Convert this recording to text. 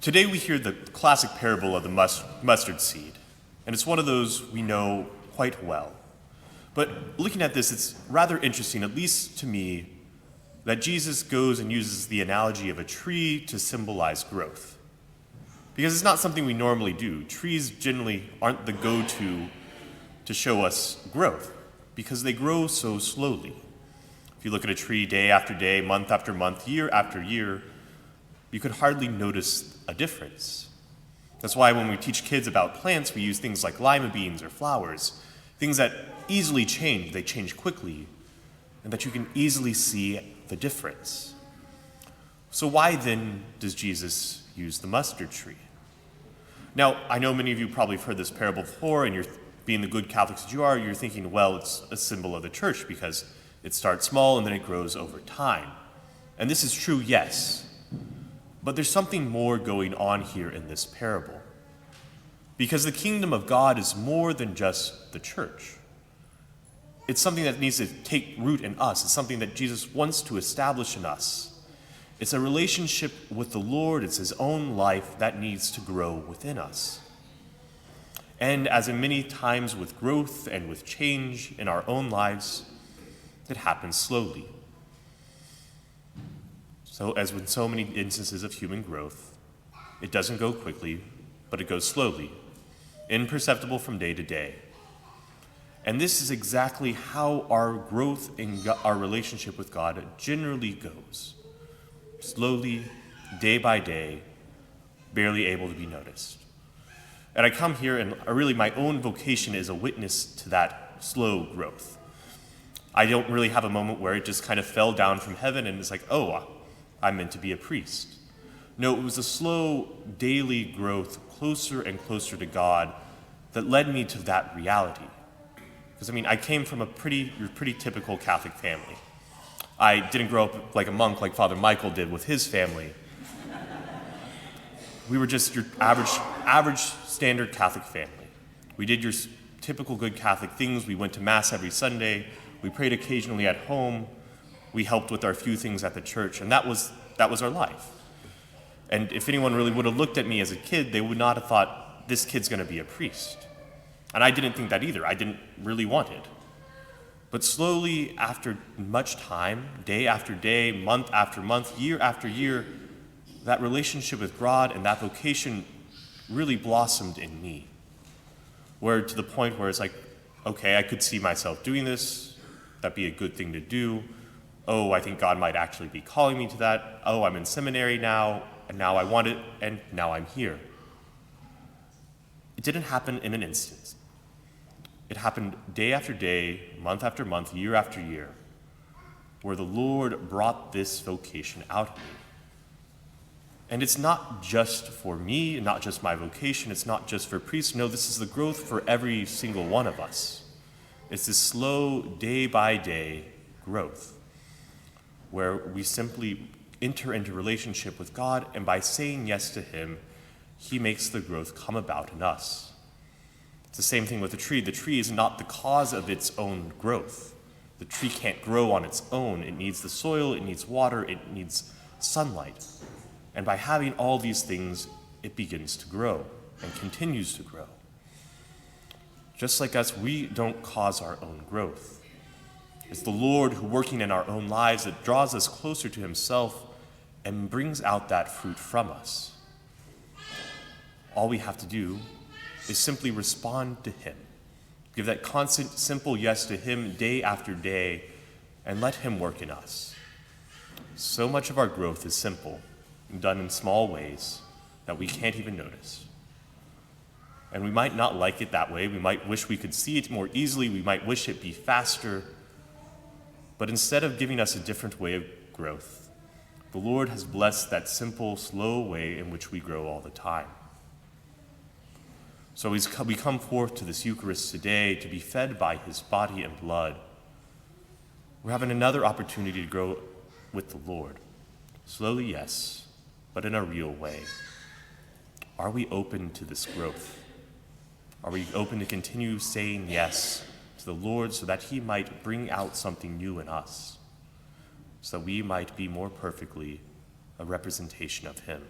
Today we hear the classic parable of the mustard seed, and it's one of those we know quite well. But looking at this, it's rather interesting, at least to me, that Jesus goes and uses the analogy of a tree to symbolize growth. Because it's not something we normally do. Trees generally aren't the go-to to show us growth, because they grow so slowly. If you look at a tree day after day, month after month, year after year, you could hardly notice a difference. That's why when we teach kids about plants, we use things like lima beans or flowers, things that easily change, they change quickly, and that you can easily see the difference. So why then does Jesus use the mustard tree? Now, I know many of you probably have heard this parable before, and you're being the good Catholics that you are, you're thinking, well, it's a symbol of the church because it starts small and then it grows over time. And this is true, yes. But there's something more going on here in this parable. Because the kingdom of God is more than just the church. It's something that needs to take root in us. It's something that Jesus wants to establish in us. It's a relationship with the Lord. It's his own life that needs to grow within us. And as in many times with growth and with change in our own lives, it happens slowly. So as with so many instances of human growth, it doesn't go quickly, but it goes slowly, imperceptible from day to day. And this is exactly how our growth in our relationship with God generally goes. Slowly, day by day, barely able to be noticed. And I come here and really my own vocation is a witness to that slow growth. I don't really have a moment where it just kind of fell down from heaven and it's like, oh, I'm meant to be a priest. No, it was a slow daily growth closer and closer to God that led me to that reality. Because I came from a pretty typical Catholic family. I didn't grow up like a monk like Father Michael did with his family. We were just your average standard Catholic family. We did your typical good Catholic things. We went to Mass every Sunday. We prayed occasionally at home. We helped with our few things at the church, and that was our life. And if anyone really would have looked at me as a kid, they would not have thought, this kid's going to be a priest. And I didn't think that either. I didn't really want it. But slowly, after much time, day after day, month after month, year after year, that relationship with God and that vocation really blossomed in me. Where to the point where it's like, okay, I could see myself doing this. That'd be a good thing to do. Oh, I think God might actually be calling me to that. Oh, I'm in seminary now, and now I want it, and now I'm here. It didn't happen in an instant. It happened day after day, month after month, year after year, where the Lord brought this vocation out of me. And it's not just for me, not just my vocation, it's not just for priests. No, this is the growth for every single one of us. It's this slow, day by day growth, where we simply enter into relationship with God, and by saying yes to him, he makes the growth come about in us. It's the same thing with the tree. The tree is not the cause of its own growth. The tree can't grow on its own. It needs the soil, it needs water, it needs sunlight. And by having all these things, it begins to grow and continues to grow. Just like us, we don't cause our own growth. It's the Lord who, working in our own lives, that draws us closer to himself and brings out that fruit from us. All we have to do is simply respond to him. Give that constant, simple yes to him day after day, and let him work in us. So much of our growth is simple and done in small ways that we can't even notice. And we might not like it that way. We might wish we could see it more easily. We might wish it be faster. But instead of giving us a different way of growth, the Lord has blessed that simple, slow way in which we grow all the time. So as we come forth to this Eucharist today to be fed by his body and blood, we're having another opportunity to grow with the Lord. Slowly, yes, but in a real way. Are we open to this growth? Are we open to continue saying yes to the Lord so that he might bring out something new in us, so that we might be more perfectly a representation of him?